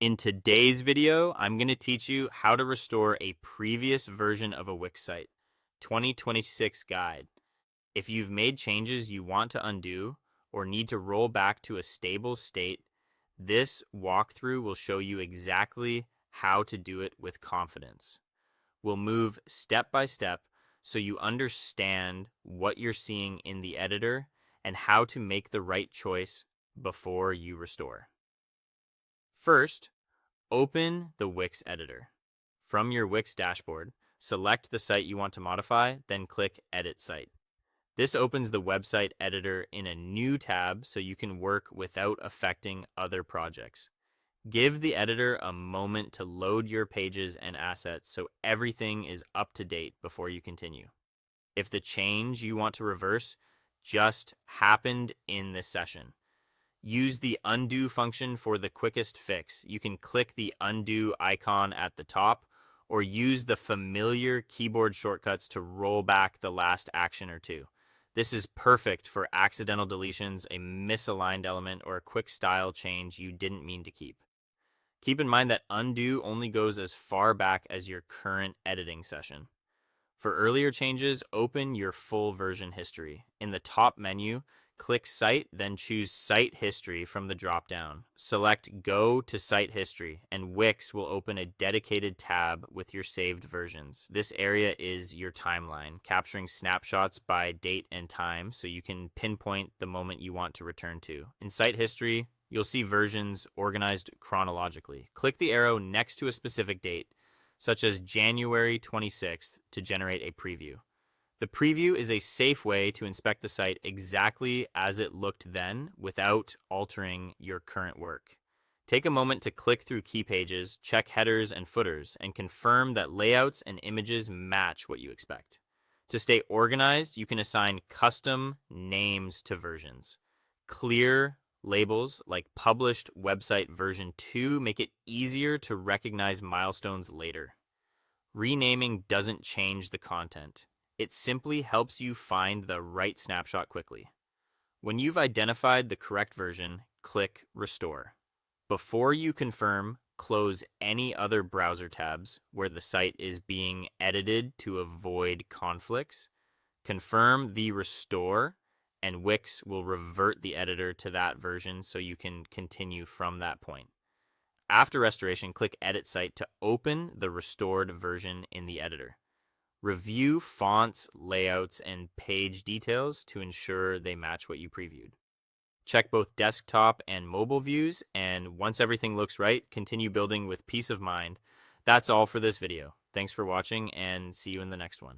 In today's video, I'm going to teach you how to restore a previous version of a Wix site, 2026 guide. If you've made changes you want to undo or need to roll back to a stable state, this walkthrough will show you exactly how to do it with confidence. We'll move step by step so you understand what you're seeing in the editor and how to make the right choice before you restore. First, open the Wix editor. From your Wix dashboard, select the site you want to modify, then click Edit Site. This opens the website editor in a new tab so you can work without affecting other projects. Give the editor a moment to load your pages and assets so everything is up to date before you continue. If the change you want to reverse just happened in this session, use the undo function for the quickest fix. You can click the undo icon at the top or use the familiar keyboard shortcuts to roll back the last action or two. This is perfect for accidental deletions, a misaligned element, or a quick style change you didn't mean to keep. Keep in mind that undo only goes as far back as your current editing session. For earlier changes, open your full version history. In the top menu, click Site, then choose Site History from the drop-down. Select Go to Site History, and Wix will open a dedicated tab with your saved versions. This area is your timeline, capturing snapshots by date and time so you can pinpoint the moment you want to return to. In Site History, you'll see versions organized chronologically. Click the arrow next to a specific date, such as January 26th, to generate a preview. The preview is a safe way to inspect the site exactly as it looked then without altering your current work. Take a moment to click through key pages, check headers and footers, and confirm that layouts and images match what you expect. To stay organized, you can assign custom names to versions. Clear labels like published website version 2 make it easier to recognize milestones later. Renaming doesn't change the content. It simply helps you find the right snapshot quickly. When you've identified the correct version, click Restore. Before you confirm, close any other browser tabs where the site is being edited to avoid conflicts. Confirm the restore, and Wix will revert the editor to that version so you can continue from that point. After restoration, click Edit Site to open the restored version in the editor. Review fonts, layouts, and page details to ensure they match what you previewed. Check both desktop and mobile views, and once everything looks right, continue building with peace of mind. That's all for this video. Thanks for watching, and see you in the next one.